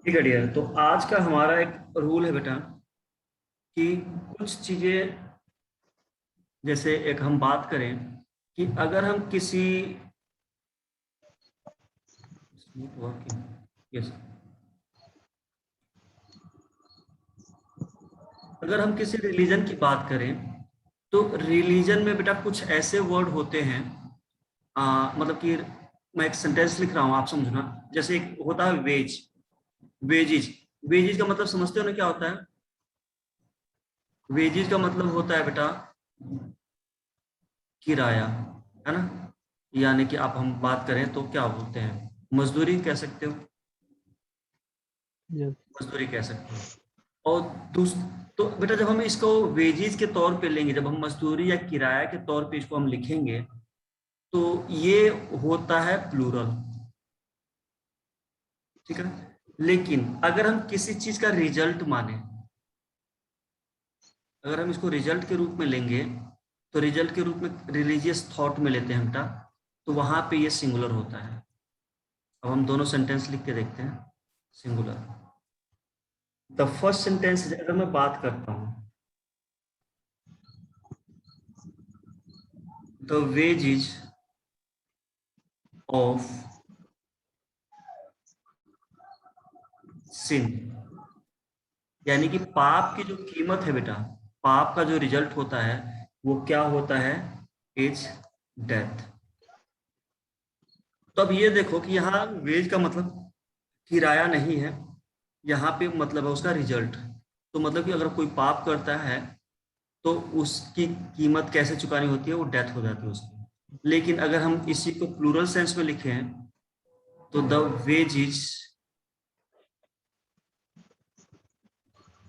ठीक है डियर। तो आज का हमारा एक रूल है बेटा कि कुछ चीजें, जैसे एक हम बात करें कि अगर हम किसी यस अगर हम किसी रिलीजन की बात करें तो रिलीजन में बेटा कुछ ऐसे वर्ड होते हैं, मतलब कि मैं एक सेंटेंस लिख रहा हूँ, आप समझना। जैसे एक होता है वेज, वेजिज। वेजिज का मतलब समझते हो ना क्या होता है? वेजिज का मतलब होता है बेटा किराया, है ना। यानी कि आप हम बात करें तो क्या बोलते हैं, मजदूरी कह सकते हो, यस। मजदूरी कह सकते हो। और दूस तो बेटा जब हम इसको वेजिज के तौर पे लेंगे, जब हम मजदूरी या किराया के तौर पे इसको हम लिखेंगे तो ये होता है प्लूरल, ठीक है। लेकिन अगर हम किसी चीज का रिजल्ट माने, अगर हम इसको रिजल्ट के रूप में लेंगे तो रिजल्ट के रूप में रिलीजियस थॉट में लेते हैं हम बेटा, तो वहां पे ये सिंगुलर होता है। अब हम दोनों सेंटेंस लिख के देखते हैं। सिंगुलर, द फर्स्ट सेंटेंस अगर मैं बात करता हूं, द वेजेज ऑफ सिन, यानी कि पाप की जो कीमत है बेटा, पाप का जो रिजल्ट होता है वो क्या होता है? Is death. तो अब ये देखो कि यहाँ वेज का मतलब किराया नहीं है, यहाँ पे मतलब है उसका रिजल्ट। तो मतलब कि अगर कोई पाप करता है तो उसकी कीमत कैसे चुकानी होती है? वो डेथ हो जाती है उसकी। लेकिन अगर हम इसी को प्लूरल सेंस में लिखें तो the wages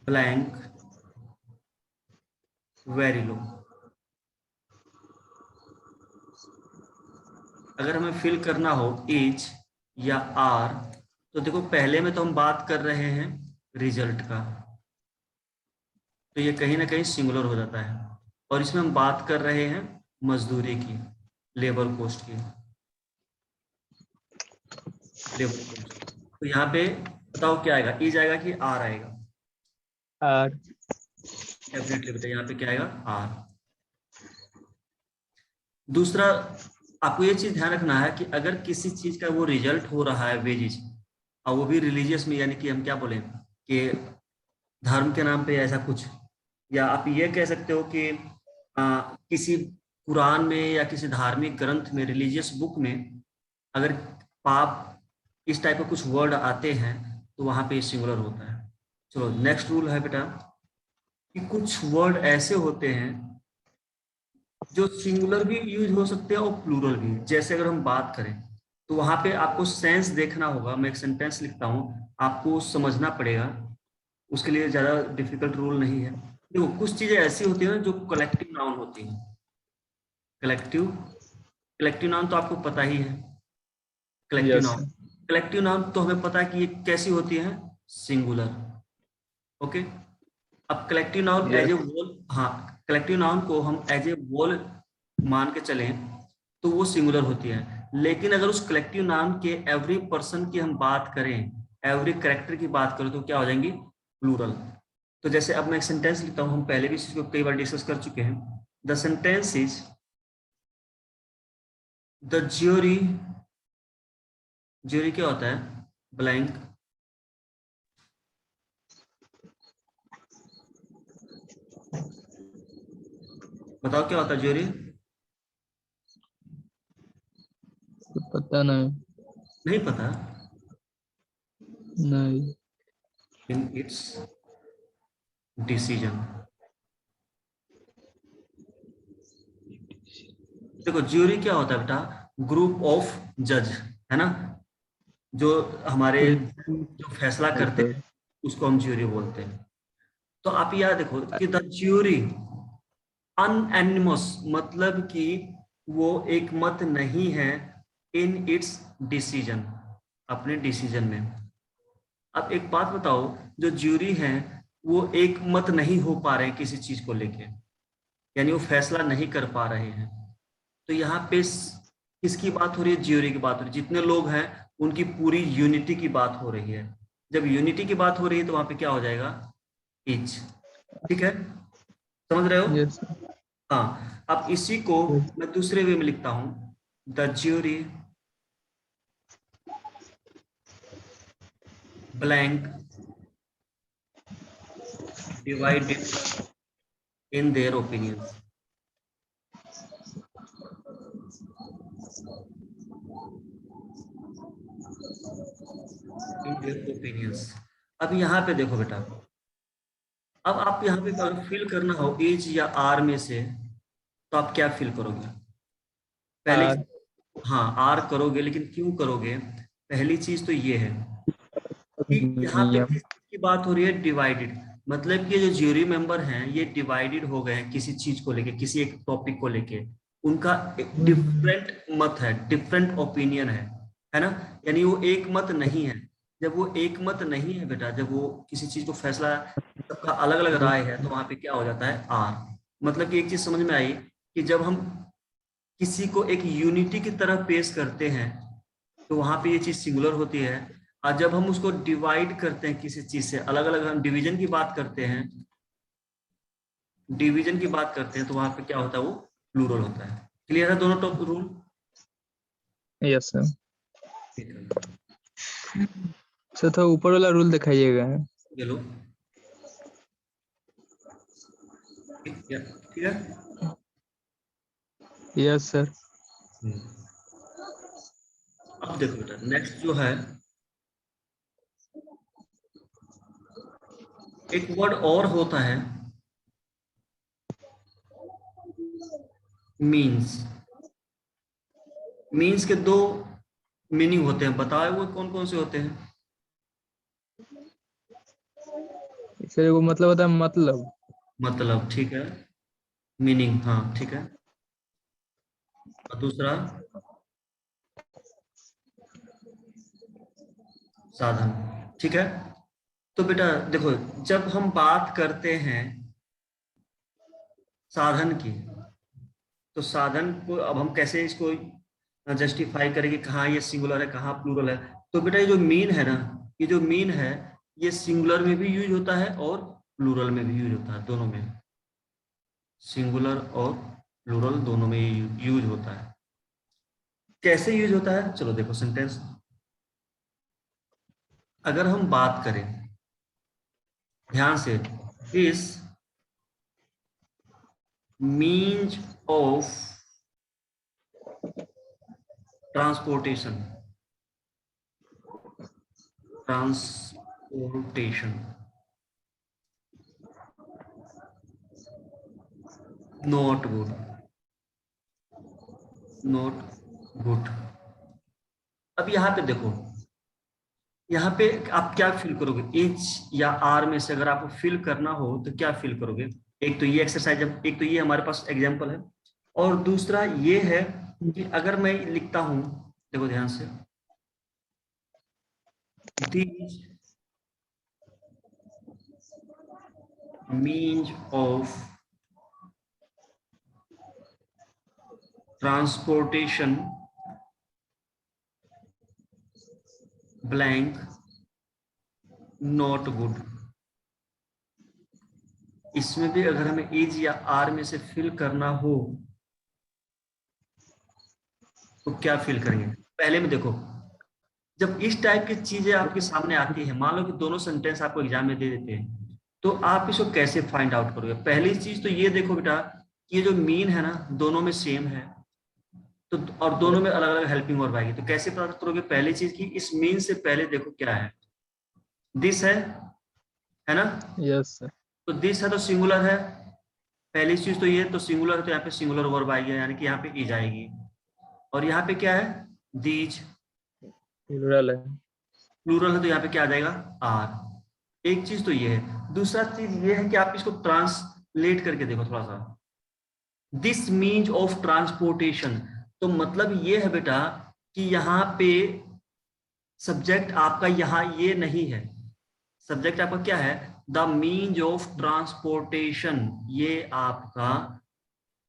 blank very low. अगर हमें फिल करना हो इज या आर, तो देखो पहले में तो हम बात कर रहे हैं रिजल्ट का, तो ये कहीं ना कहीं सिंगुलर हो जाता है। और इसमें हम बात कर रहे हैं मजदूरी की, लेबर कोस्ट की, लेबर कोस्ट। तो यहाँ पे बताओ क्या आएगा, इज आएगा कि आर आएगा? आर। डेफिनेटली बेटा यहाँ पे क्या आएगा? आर। दूसरा, आपको ये चीज ध्यान रखना है कि अगर किसी चीज का वो रिजल्ट हो रहा है वेजिज, और वो भी रिलीजियस में, यानी कि हम क्या बोले कि धर्म के नाम पे ऐसा कुछ, या आप ये कह सकते हो कि किसी कुरान में या किसी धार्मिक ग्रंथ में, रिलीजियस बुक में अगर पाप इस टाइप के कुछ वर्ड आते हैं तो वहां पे सिंगुलर होता है। चलो नेक्स्ट रूल है बेटा कि कुछ वर्ड ऐसे होते हैं जो सिंगुलर भी यूज हो सकते हैं और प्लूरल भी। जैसे अगर हम बात करें तो वहां पे आपको सेंस देखना होगा। मैं एक सेंटेंस लिखता हूँ, आपको समझना पड़ेगा, उसके लिए ज्यादा डिफिकल्ट रूल नहीं है। देखो कुछ चीजें ऐसी होती है ना जो कलेक्टिव नाउन होती हैं। कलेक्टिव कलेक्टिव नाउन तो आपको पता ही है। Collective yes. Noun, collective noun तो हमें पता है कि ये कैसी होती है? सिंगुलर। ओके। अब collective noun as a yes. Whole, हाँ, कलेक्टिव नाउन को हम एज ए वोल मान के चलें तो वो सिंगुलर होती है। लेकिन अगर उस कलेक्टिव नाउन के एवरी पर्सन की हम बात करें, एवरी कैरेक्टर की बात करें, तो क्या हो जाएंगी? प्लूरल। तो जैसे अब मैं एक सेंटेंस लिखता हूं, हम पहले भी इसको कई बार डिस्कस कर चुके हैं। The sentence is the jury, jury क्या होता है? ब्लैंक, बताओ क्या होता है ज्यूरी? पता नहीं। नहीं पता? नहीं। In its decision. देखो ज्यूरी क्या होता है बेटा? ग्रुप ऑफ जज, है ना, जो हमारे कोई जो फैसला करते होता हैं उसको हम ज्यूरी बोलते हैं। तो आप याद देखो कि द ज्यूरी अनएनिमस, मतलब कि वो एक मत नहीं है इन इट्स डिसीजन, अपने डिसीजन में। अब एक बात बताओ, जो ज्यूरी है वो एक मत नहीं हो पा रहे हैं किसी चीज को लेके, यानी वो फैसला नहीं कर पा रहे हैं। तो यहाँ पे किसकी बात हो रही है? ज्यूरी की बात हो रही है। जितने लोग हैं उनकी पूरी यूनिटी की बात हो रही है। जब यूनिटी की बात हो रही है तो वहां पे क्या हो जाएगा, इच। ठीक है, समझ रहे हो? यस हाँ, अब इसी को मैं दूसरे वे में लिखता हूं, the jury blank divided in their opinions. In their opinions. अब यहाँ पे देखो बेटा, अब आप यहाँ पे अगर फिल करना हो एज या आर में से, तो आप क्या फिल करोगे? पहली, आर हाँ आर करोगे, लेकिन क्यों करोगे? पहली चीज तो ये है कि यहाँ पे नियम किस चीज की बात हो रही है, डिवाइडेड। मतलब कि जो ज्यूरी मेंबर हैं ये डिवाइडेड हो गए हैं किसी चीज को लेके, किसी एक टॉपिक को लेके। उनका एक डिफरेंट मत है, डिफरेंट ओपिनियन है ना? यानी वो एक मत नहीं है। जब वो एक मत नहीं है बेटा, जब वो किसी चीज को फैसला, सबका अलग अलग राय है, तो वहां पे क्या हो जाता है, आर। मतलब कि एक चीज समझ में आई कि जब हम किसी को एक यूनिटी की तरह पेश करते हैं तो वहां पे ये चीज सिंगुलर होती है। और जब हम उसको डिवाइड करते हैं किसी चीज से, अलग अलग हम डिवीजन की बात करते हैं, डिवीजन की बात करते हैं, तो वहां पे क्या होता है, वो प्लूरल होता है। क्लियर है दोनों टॉप रूल? Yes sir. ठीक है, सर तो ऊपर वाला रूल दिखाइएगा। चलो ठीक है। Yes sir. अब देखो बेटा, नेक्स्ट जो है, एक वर्ड और होता है, मीन्स। मीन्स के दो मीनिंग होते हैं, बताओ वो कौन कौन से होते हैं? सर वो मतलब होता है मतलब। मतलब, ठीक है। मीनिंग, हाँ ठीक है। और दूसरा, साधन। ठीक है। तो बेटा देखो, जब हम बात करते हैं साधन की, तो साधन को अब हम कैसे इसको जस्टिफाई करेंगे, कहाँ ये सिंगुलर है कहाँ प्लूरल है? तो बेटा ये जो मीन है ना, ये जो मीन है, ये सिंगुलर में भी यूज होता है और प्लूरल में भी यूज होता है, दोनों में। सिंगुलर और प्लूरल दोनों में यूज होता है। कैसे यूज होता है, चलो देखो सेंटेंस। अगर हम बात करें ध्यान से, इस means of transportation, transportation not good, not good. अब यहाँ पे देखो, यहाँ पे आप क्या फिल करोगे, एच या आर में से अगर आपको फिल करना हो तो क्या फिल करोगे? एक तो ये एक्सरसाइज, एक तो ये हमारे पास एग्जाम्पल है, और दूसरा ये है कि अगर मैं लिखता हूं, देखो ध्यान से, these means of transportation blank not good. इसमें भी अगर हमें एज या आर में से फिल करना हो तो क्या फिल करेंगे? पहले में देखो, जब इस टाइप की चीजें आपके सामने आती है, मान लो कि दोनों सेंटेंस आपको एग्जाम में दे देते हैं, तो आप इसको कैसे फाइंड आउट करोगे? पहली चीज तो ये देखो बेटा कि ये जो मीन है ना, दोनों में सेम है, तो और दोनों में अलग अलग हेल्पिंग वर्ब आएगी, तो कैसे प्राप्त करोगे? पहली चीज की इस मीन से पहले देखो क्या है, दिस है ना? Yes sir. तो दिस है तो सिंगुलर है, पहली चीज तो ये, तो सिंगुलर है तो यहाँ पे सिंगुलर वर्ब आएगी, यानी कि यहाँ पे इज आएगी। और यहाँ पे क्या है, दीज। प्लूरल है। प्लूरल है तो यहाँ पे क्या आ जाएगा, आर। एक चीज तो ये है। दूसरा चीज ये है कि आप इसको ट्रांसलेट करके देखो थोड़ा सा, दिस मीन्स ऑफ ट्रांसपोर्टेशन। तो मतलब ये है बेटा कि यहाँ पे सब्जेक्ट आपका यहाँ ये नहीं है, सब्जेक्ट आपका क्या है, द मीन्स ऑफ ट्रांसपोर्टेशन, ये आपका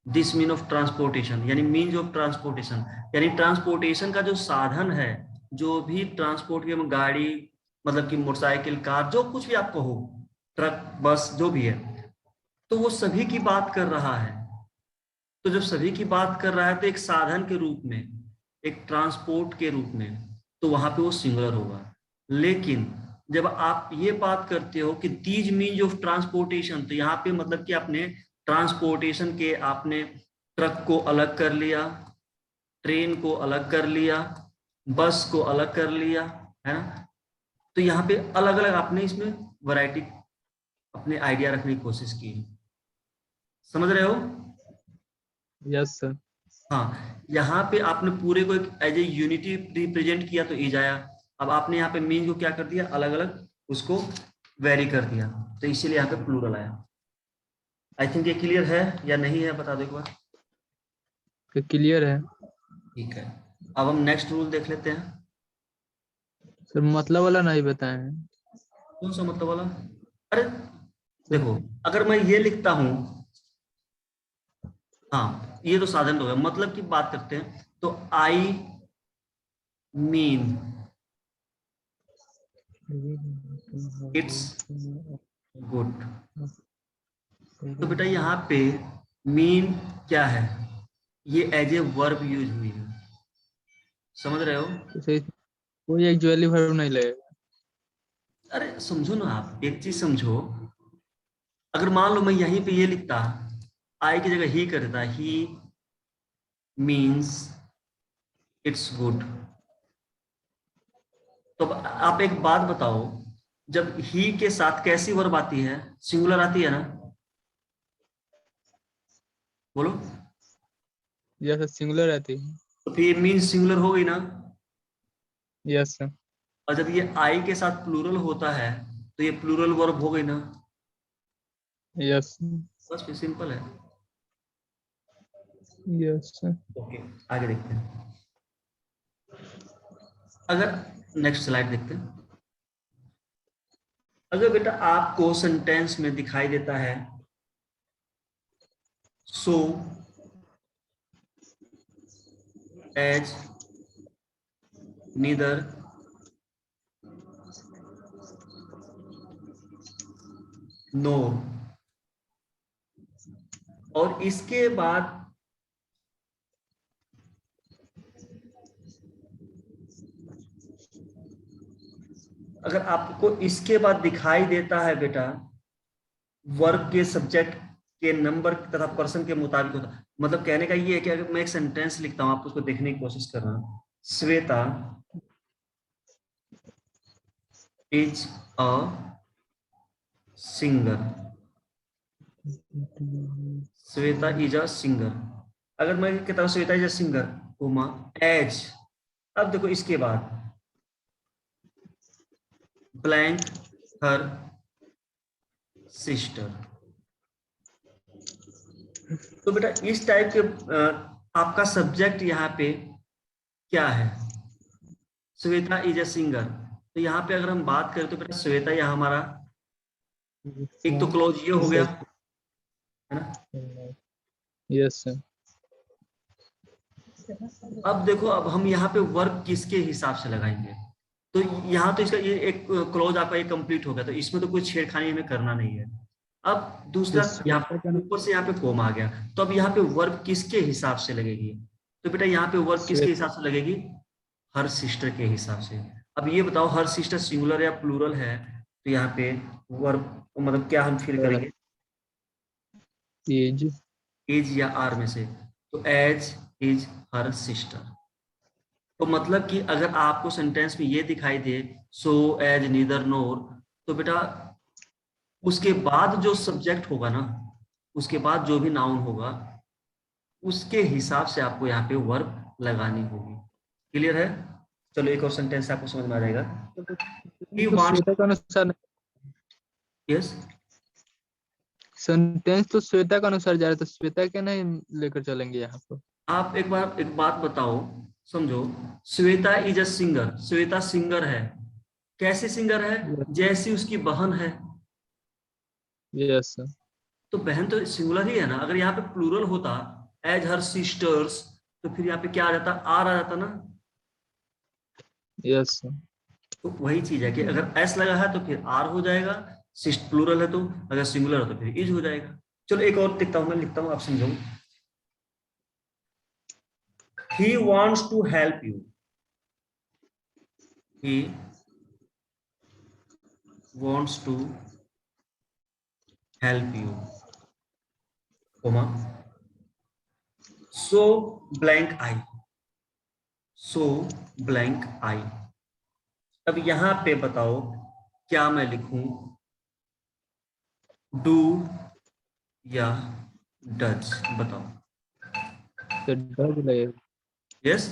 दिस मीन ऑफ ट्रांसपोर्टेशन, यानी मीन्स ऑफ ट्रांसपोर्टेशन, यानी ट्रांसपोर्टेशन का जो साधन है, जो भी ट्रांसपोर्ट की, गाड़ी, मतलब कि मोटरसाइकिल, कार, जो कुछ भी आपको हो, ट्रक, बस, जो भी है, तो वो सभी की बात कर रहा है। तो जब सभी की बात कर रहा है तो एक साधन के रूप में, एक ट्रांसपोर्ट के रूप में, तो वहां पे वो सिंगुलर होगा। लेकिन जब आप ये बात करते हो कि दीज मीन्स ऑफ ट्रांसपोर्टेशन, तो यहाँ पे मतलब कि आपने ट्रांसपोर्टेशन के, आपने ट्रक को अलग कर लिया, ट्रेन को अलग कर लिया, बस को अलग कर लिया, है ना। तो यहाँ पे अलग अलग आपने इसमें वैरायटी, अपने आइडिया रखने की कोशिश की। समझ रहे हो? Yes sir. हाँ, यहाँ पे आपने पूरे को एक एज ए यूनिटी रिप्रेजेंट किया तो ईज आया। अब आपने यहाँ पे मीन को क्या कर दिया, अलग अलग उसको वेरी कर दिया, तो इसीलिए यहाँ पे प्लूरल आया। आई थिंक ये क्लियर है या नहीं है, बता दो एक बार। क्लियर है ठीक है, अब हम नेक्स्ट रूल देख लेते हैं। सर, मतलब वाला नहीं बताए हैं कौन सा मतलब वाला? अरे सर। देखो, अगर मैं ये लिखता हूं, हाँ ये तो साधन हो गया, मतलब की बात करते हैं, तो आई मीन इट्स गुड। तो बेटा यहाँ पे मीन क्या है, ये एज ए वर्ब यूज हुई है। समझ रहे हो? तो सही, कोई एक्चुअली वर्ब नहीं लगेगा। अरे समझो ना, आप एक चीज समझो। अगर मान लो मैं यहीं पे ये लिखता, आई की जगह ही कर देता, ही मीन्स इट्स गुड, तो अब आप एक बात बताओ, जब ही के साथ कैसी वर्ब आती है, सिंगुलर आती है ना? बोलो। यस सर, सिंगुलर रहती है। तो फिर ये मीन्स सिंगुलर हो गई ना। Yes sir. और जब ये आई के साथ प्लूरल होता है तो ये प्लूरल वर्ब हो गई ना। यस बस फिर सिंपल है। Yes sir. ओके, आगे देखते हैं। अगर नेक्स्ट स्लाइड देखते हैं। अगर बेटा आपको सेंटेंस में दिखाई देता है सो एज नीदर नो, और इसके बाद अगर आपको इसके बाद दिखाई देता है बेटा वर्ब के सब्जेक्ट के नंबर तथा पर्सन के मुताबिक होता है, मतलब कहने का ये है कि अगर मैं एक सेंटेंस लिखता हूं, आप उसको देखने की कोशिश कर रहा हूं, Shweta is a singer, Shweta is a singer. अगर मैं कहता हूं Shweta is a singer comma as, अब देखो इसके बाद ब्लैंक हर सिस्टर, तो बेटा इस टाइप के आपका सब्जेक्ट यहाँ पे क्या है, श्वेता इज अ सिंगर। तो यहाँ पे अगर हम बात करें तो बेटा श्वेता यहाँ हमारा एक तो क्लोज ये हो गया, है ना। Yes sir. अब देखो, अब हम यहाँ पे वर्ब किसके हिसाब से लगाएंगे, तो यहाँ तो इसका ये एक क्लोज आपका ये कंप्लीट हो गया, तो इसमें तो कोई छेड़खानी हमें करना नहीं है। अब तो दूसरा, यहाँ ऊपर से यहाँ पे कोम आ गया, तो अब यहाँ पे वर्ब किसके हिसाब से लगेगी, तो बेटा यहाँ पे वर्ब किसके हिसाब से लगेगी, हर सिस्टर के हिसाब से। अब ये बताओ हर सिस्टर सिंगुलर या प्लूरल है, तो यहाँ पे वर्ब मतलब क्या हम फिल करेंगे, एज। एज या आर में से, तो एज इज हर सिस्टर। तो मतलब कि अगर आपको सेंटेंस में ये दिखाई दे सो एज नीदर नोर, तो बेटा उसके बाद जो सब्जेक्ट होगा ना, उसके बाद जो भी नाउन होगा, उसके हिसाब से आपको यहाँ पे वर्ब लगानी होगी। क्लियर है? चलो एक और सेंटेंस आपको समझ में आ जाएगा। ही तो वांट्स, श्वेता के अनुसार, यस, सेंटेंस तो श्वेता के अनुसार जा रहा है, तो श्वेता के नहीं लेकर चलेंगे यहाँ पर। आप एक बार एक बात बताओ, समझो, Shweta is a singer, Shweta singer है, कैसे सिंगर है, जैसी उसकी बहन है। Yes sir. तो बहन तो सिंगुलर ही है ना, अगर यहाँ पे प्लूरल होता एज हर सिस्टर्स, तो फिर यहाँ पे क्या आ जाता, आर आ जाता ना। Yes sir. तो वही चीज है कि अगर एस लगा है तो फिर आर हो जाएगा, सिस्ट प्लूरल है तो, अगर सिंगुलर हो तो फिर इज हो जाएगा। चलो एक और लिखता हूं, मैं लिखता हूं, आप समझो। He wants to help you, he wants to help you, comma, so blank I, so blank I। अब यहां पे बताओ क्या मैं लिखूं, डू या डज, बताओ। तो डज लगेगा। Yes,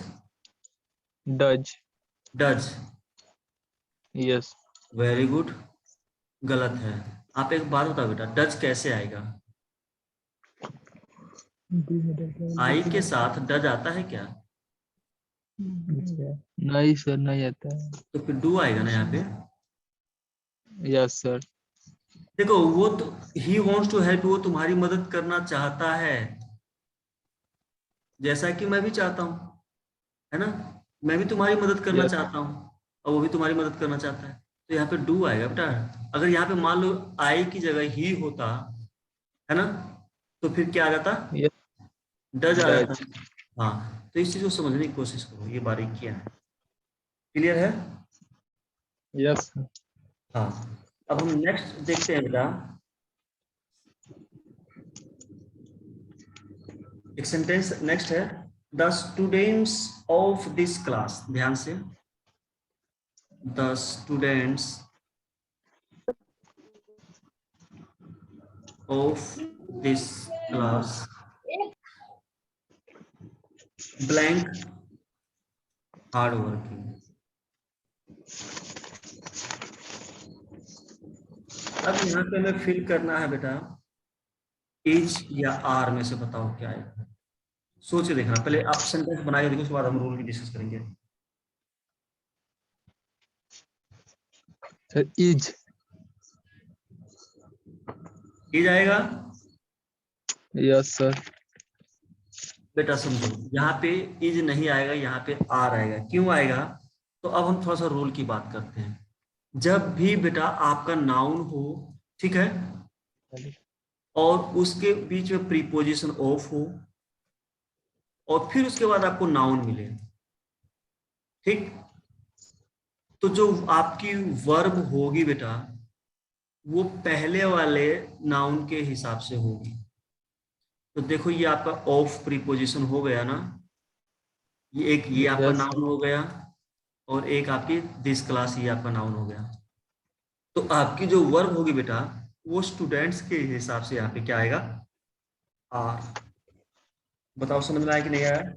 does. Does, yes. Very good. गलत है। आप एक बात बताओ बेटा, डज कैसे आएगा? आई के साथ डज आता है क्या? नहीं सर, नहीं आता है। तो फिर डू आएगा ना यहाँ पे। Yes sir. देखो वो तो, ही वॉन्ट्स टू हेल्प, वो तुम्हारी मदद करना चाहता है, जैसा कि मैं भी चाहता हूँ, है ना। मैं भी तुम्हारी मदद करना यस। चाहता हूँ और वो भी तुम्हारी मदद करना चाहता है। तो यहाँ पे डू आएगा बेटा। अगर यहाँ पे मान लो आई की जगह ही होता, है ना, तो फिर क्या आ जाता, यस। डज आ जाता। डज। हाँ, तो इस चीज को समझने की कोशिश करो, ये बारीकियां है। क्लियर है? यस। हाँ। अब हम नेक्स्ट देखते हैं बेटा, एक सेंटेंस नेक्स्ट है, the students of this class, ध्यान से, the students of this class blank hard working. अब यहाँ पे हमें फिल करना है बेटा, इज या आर में से बताओ क्या है। सोच के देखना, पहले आप सेंटेंस बनाइए, देखो उसके बाद हम रूल की डिस्कस करेंगे। Sir is. इज आएगा। Yes sir. बेटा समझो, यहाँ पे इज नहीं आएगा, यहाँ पे आर आएगा। क्यों आएगा? तो अब हम थोड़ा सा रूल की बात करते हैं। जब भी बेटा आपका नाउन हो, ठीक है, और उसके बीच में प्रीपोजिशन ऑफ हो, और फिर उसके बाद आपको नाउन मिले, ठीक, तो जो आपकी वर्ब होगी बेटा, वो पहले वाले नाउन के हिसाब से होगी। तो देखो ये आपका ऑफ प्रीपोजिशन हो गया ना, ये आपका यस सर। नाउन हो गया, और एक आपकी दिस क्लास, ये आपका नाउन हो गया। तो आपकी जो वर्ब होगी बेटा, वो स्टूडेंट्स के हिसाब से यहाँ पे क्या आएगा, आर। बताओ समझ में आया कि नहीं आया?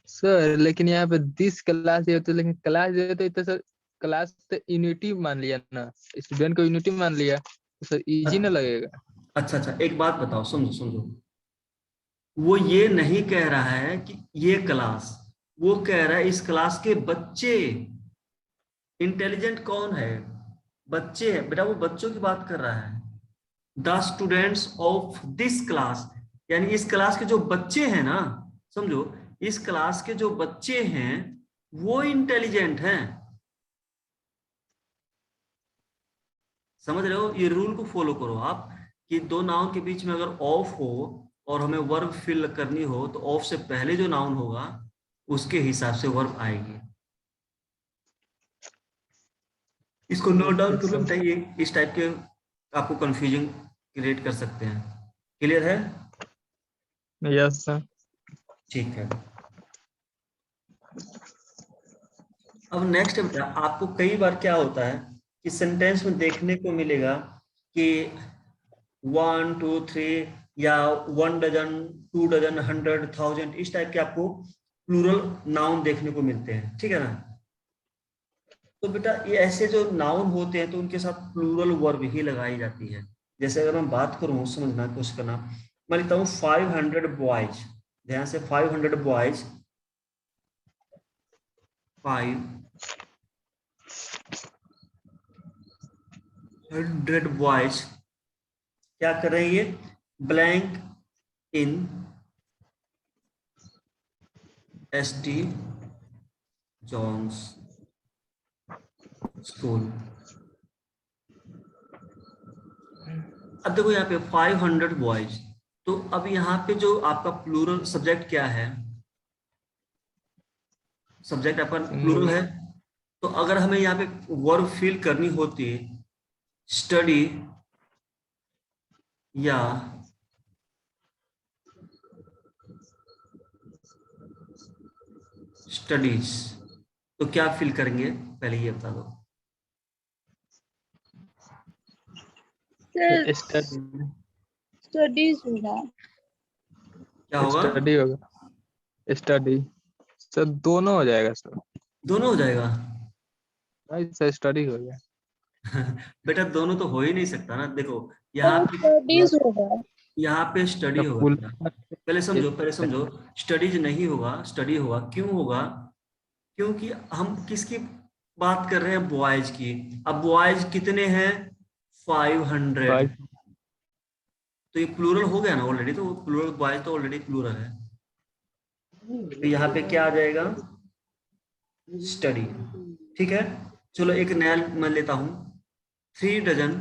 सर लेकिन यहाँ पे दिस क्लास ये तो, लेकिन क्लास ये तो सर, क्लास तो यूनिटी मान लिया ना, स्टूडेंट को यूनिटी मान लिया, तो सर इजी ना लगेगा। अच्छा अच्छा, एक बात बताओ, समझो समझो, वो ये नहीं कह रहा है कि ये क्लास, वो कह रहा है इस क्लास के बच्चे। इंटेलिजेंट कौन है? बच्चे हैं बेटा, वो बच्चों की बात कर रहा है। The students of this class, यानी इस क्लास के जो बच्चे हैं ना, समझो, इस क्लास के जो बच्चे हैं वो इंटेलिजेंट हैं। समझ रहे हो? ये रूल को फॉलो करो आप, कि दो नाउन के बीच में अगर ऑफ हो और हमें वर्ब फिल करनी हो, तो ऑफ से पहले जो नाउन होगा उसके हिसाब से वर्ब आएगी। इसको नोट डाउन ओके कर लो सर। बेटा, ये इस टाइप के आपको कंफ्यूजन क्रिएट कर सकते हैं। क्लियर है? Yes sir. ठीक है। अब नेक्स्ट बेटा, आपको कई बार क्या होता है कि सेंटेंस में देखने को मिलेगा कि 1 2 3, या 1 डजन, 2 डजन, 100, 1000, इस टाइप के आपको प्लूरल नाउन देखने को मिलते हैं, ठीक है ना। तो बेटा ये ऐसे जो नाउन होते हैं तो उनके साथ प्लूरल वर्ब ही लगाई जाती है। जैसे अगर मैं बात करूं, समझना कोशिश करना, मैं लिखता हूँ 500 बॉयज, ध्यान से, 500 बॉयज, 500 बॉयज क्या कर रहे हैं, ये blank in ST Johns school. अब देखो यहाँ पे 500 बॉयज, तो अब यहाँ पे जो आपका प्लूरल सब्जेक्ट क्या है, सब्जेक्ट आपका प्लूरल सिंगुलर। है। तो अगर हमें यहाँ पे वर्ब फिल करनी होती, स्टडी या स्टडीज, तो क्या फिल करेंगे, पहले ये बता दो। Sir study. स्टडीज होगा। क्या होगा? स्टडी होगा। स्टडी सर, दोनों हो जाएगा सर। दोनों हो जाएगा। नहीं सर, स्टडी हो गया। बेटा दोनों तो हो ही नहीं सकता ना, देखो यहाँ पे, स्टडीज होगा। यहाँ पे स्टडी तो होगा फुल। बेटा। पहले समझो, स्टडीज नहीं होगा, स्टडी होगा। क्यों होगा? क्योंकि हम किसकी बात कर रहे हैं, बॉयज की। अब बॉयज कितने हैं, 500। 5। तो ये प्लूरल हो गया ना ऑलरेडी, तो प्लूरल बॉयज तो ऑलरेडी प्लूरल है। तो यहाँ पे क्या आ जाएगा, स्टडी। ठीक है, चलो एक नया मैं लेता हूं, 3 dozen,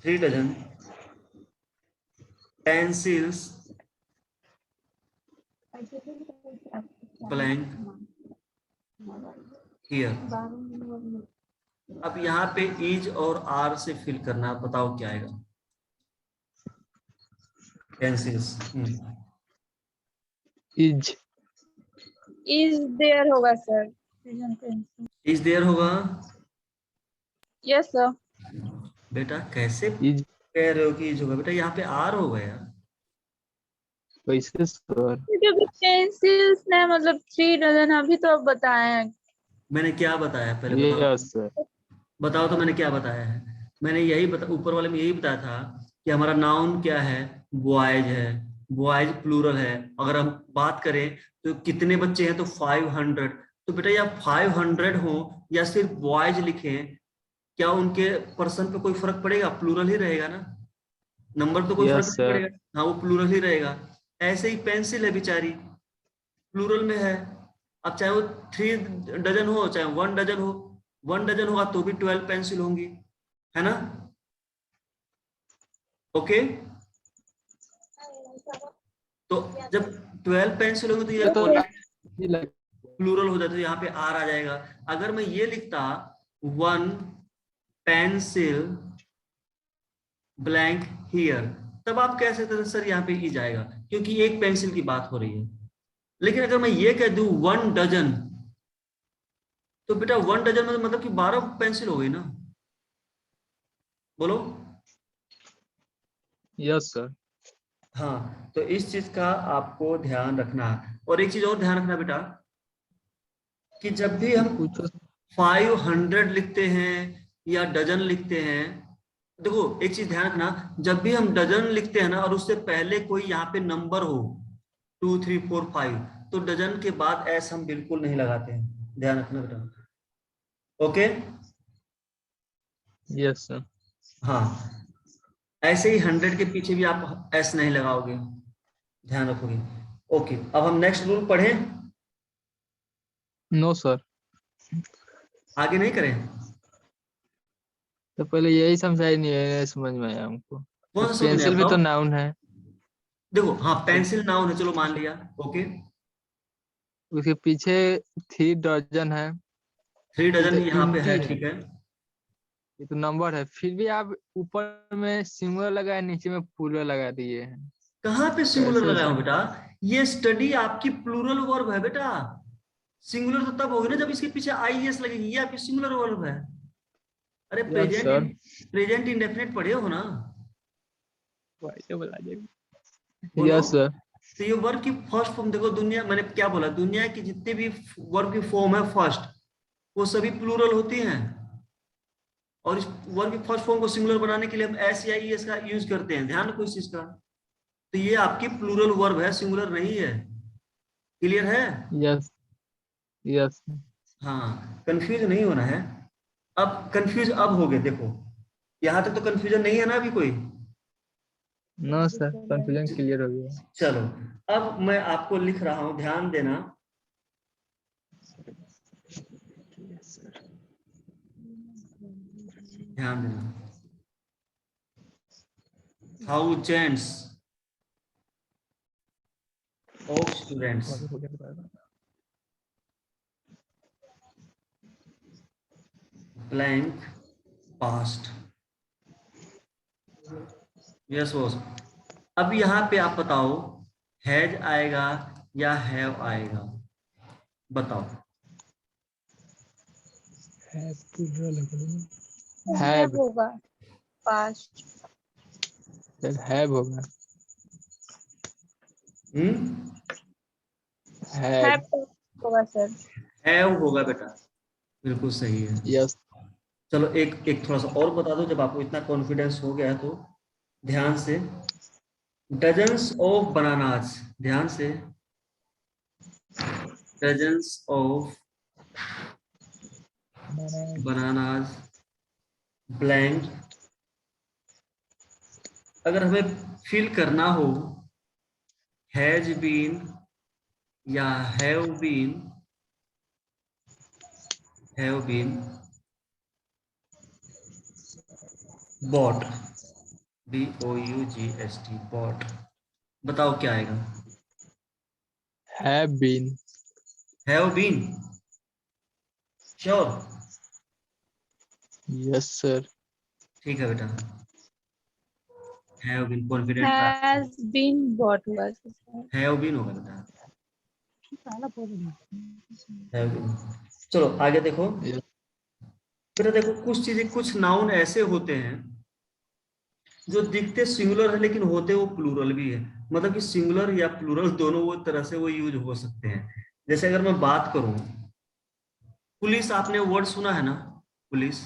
3 dozen pencils blank here. अब यहाँ पे इज और आर से फिल करना, बताओ क्या आएगा। Pencils, is. इज देयर होगा सर। इज देयर होगा। Yes sir. बेटा कैसे इज कह रहे हो कि इज होगा, बेटा यहाँ पे आर होगा यार। कैसे सर? क्योंकि पेंसिल्स ने मतलब 3 डजन अभी तो अब बताए हैं। मैंने क्या बताया पहले बताओ, यस सर। बताओ तो मैंने क्या बताया है। मैंने यही ऊपर वाले में यही बताया था कि हमारा नाउन क्या है, बॉयज है, बॉयज प्लूरल है। अगर हम बात करें तो कितने बच्चे हैं, तो 500। तो बेटा या 500 हो या सिर्फ बॉयज लिखें, क्या उनके पर्सन पे कोई फर्क पड़ेगा? प्लूरल ही रहेगा ना, नंबर तो कोई फर्क यस नहीं सर। पड़ेगा। हाँ, वो प्लूरल ही रहेगा। ऐसे ही पेंसिल है बेचारी, प्लूरल में है। अब चाहे वो 3 डजन हो चाहे 1 डजन हो, 1 डजन होगा तो भी 12 पेंसिल होंगी, है ना। ओके, तो जब 12 पेंसिल होंगे तो ये तो ऑलरेडी प्लूरल हो जाता है, तो यहाँ पे आर आ जाएगा। अगर मैं ये लिखता 1 पेंसिल ब्लैंक हियर, तब आप कह सकते थे सर यहाँ पे ई जाएगा, क्योंकि एक पेंसिल की बात हो रही है। लेकिन अगर मैं ये कह दूं 1 डजन, तो बेटा 1 डजन में मतलब कि 12 पेंसिल हो गई ना, बोलो। Yes sir. हाँ, तो इस चीज का आपको ध्यान रखना है। और एक चीज और ध्यान रखना बेटा, कि जब भी हम पूछो। 500 लिखते हैं या डजन लिखते हैं, देखो एक चीज ध्यान रखना, जब भी हम डजन लिखते हैं ना और उससे पहले कोई यहाँ पे नंबर हो 2 3 4 5, तो डजन के बाद एस हम बिल्कुल नहीं लगाते हैं, ध्यान रखना बेटा। Okay, yes sir. हाँ, ऐसे ही 100 के पीछे भी आप एस नहीं लगाओगे, ध्यान रखोगे। ओके, अब हम नेक्स्ट रूल पढ़ें, नो सर। आगे नहीं करें। तो पहले यही समझाई नहीं है, समझ में आया हमको। कौन तो सा समझ में पेंसिल भी बताओ। तो नाउन है। देखो हाँ, पेंसिल नाउन है, चलो मान लिया। ओके, उसके पीछे 3 डजन है। 3 ये तो डजन यहाँ पे यूनिटी है, है। ठीक है। ये तो नंबर है, फिर भी आप ऊपर में सिंगुलर लगाए, नीचे में प्लूरल लगा दिए हैं। कहाँ पे सिंगुलर कैसे लगाया हूं सर? बेटा? ये स्टडी आपकी प्लूरल वर्ब है बेटा। सिंगुलर तो तब होगी ना जब इसके पीछे आईएस लगेगी, ये आपकी सिंगुलर वर्ब है। अरे यस सर। प्रेजेंट इंडेफिनिट पढ़े हो ना, बोलो। Yes sir. तो ये वर्ब की फर्स्ट फॉर्म देखो, दुनिया, मैंने क्या बोला, दुनिया की जितने भी वर्ब की फॉर्म है फर्स्ट, वो सभी प्लूरल होती हैं। और इस वर्ब की फर्स्ट फॉर्म को सिंगुलर बनाने के लिए हम एस या ई एस का यूज करते हैं, ध्यान रखो इस चीज का। तो ये आपकी प्लूरल वर्ब है, सिंगुलर नहीं है। क्लियर है? यस। यस। हाँ, कंफ्यूज नहीं होना है। अब कंफ्यूज अब हो गए, देखो यहां तक तो कंफ्यूजन नहीं है ना अभी कोई। नो सर, कंफ्यूजन क्लियर हो गया। चलो, अब मैं आपको लिख रहा हूं, ध्यान देना। ध्यान देना। Thousands of students, blank past. Yes boss. अब यहाँ पे आप बताओ, हैज आएगा या हैव आएगा, बताओ। हैव होगा पास्ट। हैव होगा। हैव होगा सर। हैव होगा बेटा, बिल्कुल सही है। यस। चलो एक एक थोड़ा सा और बता दो, जब आपको इतना कॉन्फिडेंस हो गया तो ध्यान से। डजन्स ऑफ बनानास, ध्यान से। Dozens of bananas blank. अगर हमें फिल करना हो हैज बीन या have been, bought, BOUGST, bought. बताओ क्या आएगा। Have been. Have been, sure? Yes sir. ठीक है बेटा, have been confident. Has been bought होगा सर। हैव बीन होगा बेटा, हैव बीन। चलो आगे देखो Yes. बेटा। देखो कुछ चीजें, कुछ नाउन ऐसे होते हैं जो दिखते सिंगुलर है लेकिन होते वो प्लूरल भी है। मतलब कि सिंगुलर या प्लूरल दोनों वो तरह से वो यूज हो सकते हैं। जैसे अगर मैं बात करूं, पुलिस, आपने वर्ड सुना है ना, पुलिस,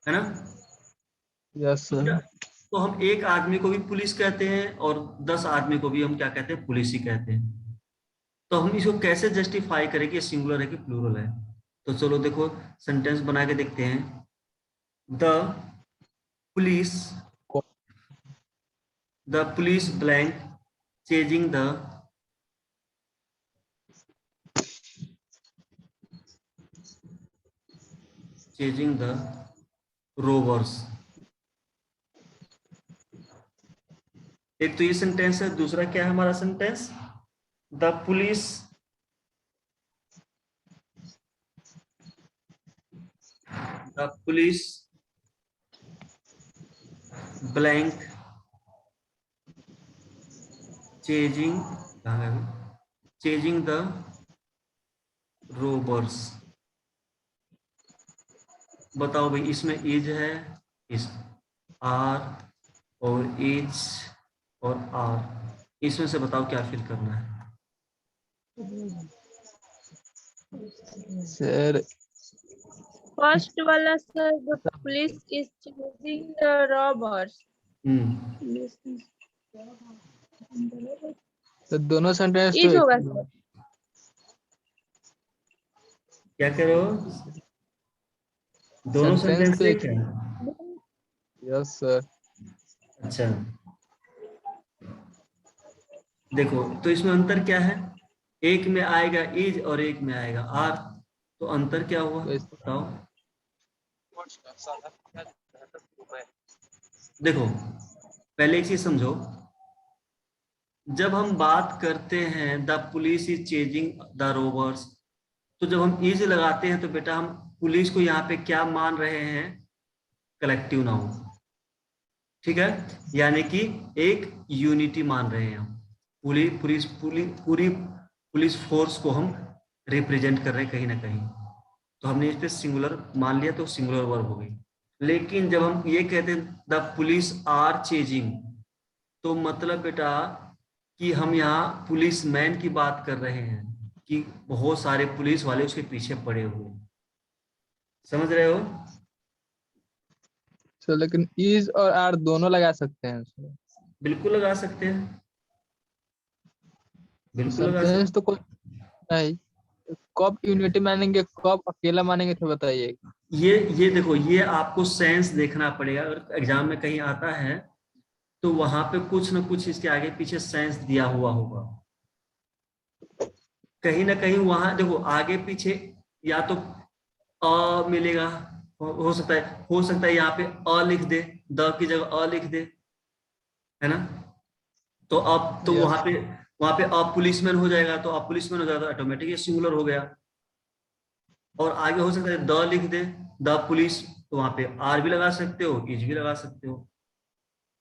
है ना? Yes sir. तो हम एक आदमी को भी पुलिस कहते हैं और 10 आदमी को भी हम क्या कहते हैं, पुलिस ही कहते हैं। तो हम इसको कैसे जस्टिफाई करें कि सिंगुलर है कि प्लूरल है? तो चलो देखो, सेंटेंस बना के देखते हैं। The police, blank chasing the robbers. एक तो ये सेंटेंस है, दूसरा क्या है हमारा sentence? The police blank chasing the robbers. बताओ भाई, इसमें इज है, इस आर और इज और आर, इसमें से बताओ क्या फिल करना है? सर फर्स्ट वाला sir, the police is chasing the robbers. तो दोनों सेंटेंस तो इज होगा सर। क्या करो, दोनों सेंटेंस सेंटेंस तो एक एक। है। Yes sir. अच्छा देखो, तो इसमें अंतर क्या है? एक में आएगा इज और एक में आएगा आर, तो अंतर क्या हुआ तो बताओ? देखो पहले एक चीज समझो, जब हम बात करते हैं the police is chasing the robbers, तो जब हम इज लगाते हैं तो बेटा हम पुलिस को यहाँ पे क्या मान रहे हैं? कलेक्टिव नाउन, ठीक है? यानी कि एक यूनिटी मान रहे हैं हम। पूरी पूरी पुलिस फोर्स को हम रिप्रेजेंट कर रहे हैं कहीं ना कहीं, तो हमने इस पे सिंगुलर मान लिया तो सिंगुलर वर्ब हो गई। लेकिन जब हम ये कहते हैं द पुलिस आर चेजिंग, तो मतलब बेटा कि हम यहाँ पुलिस मैन की बात कर रहे हैं कि बहुत सारे पुलिस वाले उसके पीछे पड़े हुए हैं। समझ रहे हो? सर लेकिन इज और आर दोनों लगा सकते हैं सर। बिल्कुल लगा सकते हैं, बिल्कुल लगा सकते सेंटेंस तो कोई नहीं। कब यूनिटी मानेंगे कब अकेला मानेंगे तो बताइए। ये देखो, ये आपको सेंस देखना पड़ेगा। अगर एग्जाम में कहीं आता है तो वहां पे कुछ ना कुछ इसके आगे पीछे सेंस दिया हुआ होगा कहीं ना कहीं। वहां देखो आगे पीछे या तो अ मिलेगा हो सकता है यहाँ पे अ लिख दे, द की जगह अ लिख दे, है ना। तो अब तो यस वहां पे अ पुलिसमैन हो जाएगा, तो अ पुलिसमैन हो जाएगा, तो ऑटोमेटिक ये सिंगुलर हो गया। और आगे हो सकता है द लिख दे, द पुलिस, तो वहां पे आर भी लगा सकते हो, इज भी लगा सकते हो।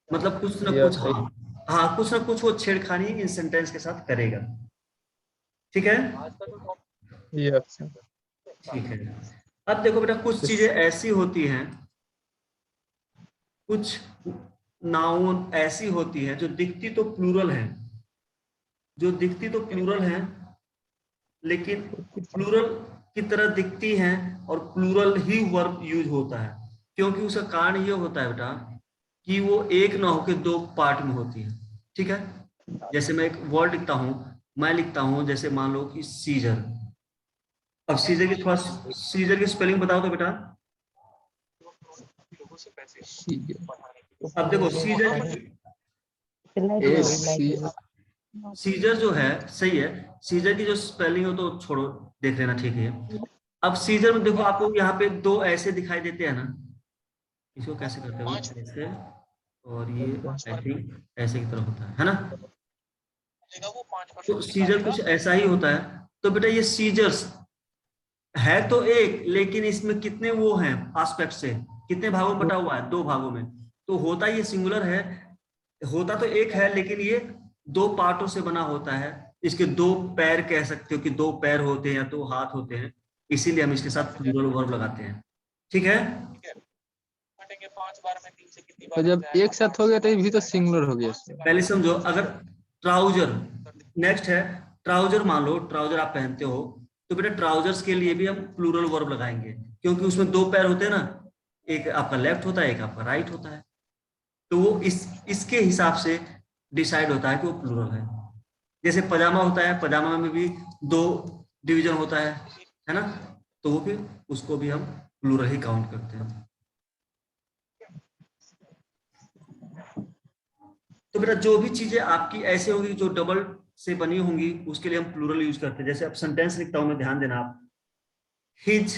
मतलब कुछ ना कुछ, यस हाँ हाँ, कुछ ना कुछ वो छेड़खानी इन सेंटेंस के साथ करेगा। ठीक है, यस ठीक है। अब देखो बेटा, कुछ चीजें ऐसी होती हैं, कुछ नाउन ऐसी होती है जो दिखती तो प्लूरल है, जो दिखती तो प्लूरल है, लेकिन प्लूरल की तरह दिखती हैं और प्लूरल ही वर्ब यूज होता है। क्योंकि उसका कारण ये होता है बेटा कि वो एक ना होकर दो पार्ट में होती है। ठीक है, जैसे मैं एक वर्ड लिखता हूं, मैं लिखता हूं जैसे मान लो कि सीजर। अब सीजर की स्पेलिंग बताओ तो बेटा। अब देखो सीजर जो है, सही है, सीजर की जो स्पेलिंग हो तो छोड़ो, देख लेना, ठीक है। अब सीजर में देखो आपको यहाँ पे दो ऐसे दिखाई देते हैं ना, इसको कैसे करते हो, ऐसे, और ये आई थिंक ऐसे की तरह होता है ना। तो सीजर कुछ ऐसा ही होता है। तो बेटा ये सीजर्स है तो एक, लेकिन इसमें कितने वो हैं एस्पेक्ट से, कितने भागों में बटा हुआ है, दो भागों में। तो होता ये सिंगुलर है, होता तो एक है, लेकिन ये दो पार्टों से बना होता है। इसके दो पैर कह सकते हो कि दो पैर होते हैं या दो हाथ होते हैं, इसीलिए हम इसके साथ प्लूरल वर्ब लगाते हैं। ठीक है, तो जब एक साथ हो गया तो ये भी तो सिंगुलर हो गया इसमें। पहले समझो, अगर ट्राउजर नेक्स्ट है, ट्राउजर मान लो ट्राउजर आप पहनते हो, तो बेटा ट्राउजर्स के लिए भी हम प्लूरल वर्ब लगाएंगे, क्योंकि उसमें दो पैर होते हैं ना, एक आपका लेफ्ट होता है, एक आपका राइट होता है। तो वो इसके हिसाब से डिसाइड होता है कि वो प्लूरल है। जैसे पजामा होता है, पजामा में भी दो डिवीजन होता है ना, तो वो फिर उसको भी हम प्लूरल ही काउंट करते हैं। तो बेटा जो भी चीजें आपकी ऐसे होंगी जो डबल से बनी होंगी, उसके लिए हम प्लूरल यूज करते हैं। जैसे अब सेंटेंस लिखता हूं मैं, ध्यान देना आप, his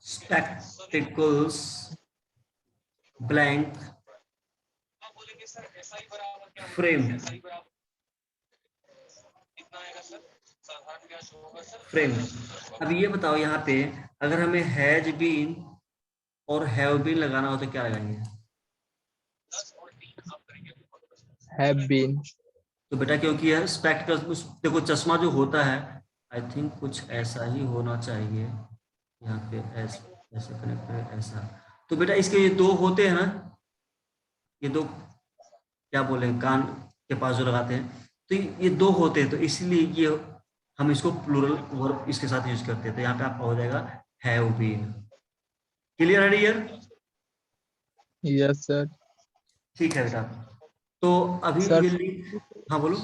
spectacles blank frame, frame. अब ये बताओ यहाँ पे, अगर हमें हैज बीन और हैव बीन लगाना हो तो क्या लगाएंगे? Have been. तो बेटा क्योंकि यह स्पेक्टिकल्स, देखो चश्मा जो होता है, आई थिंक कुछ ऐसा ही होना चाहिए, यहाँ पे ऐसे कनेक्ट करें ऐसा। तो बेटा इसके ये दो होते हैं ना, ये दो क्या बोले, कान के पास जो लगाते हैं, तो ये दो होते हैं, तो इसलिए ये हम इसको प्लूरल वर्ब इसके साथ यूज करते हैं। तो यहाँ पे आपका हो जाएगा हैव बीन। क्लियर है यार? Yes sir. ठीक है बेटा। तो अभी सर ये हाँ बोलो।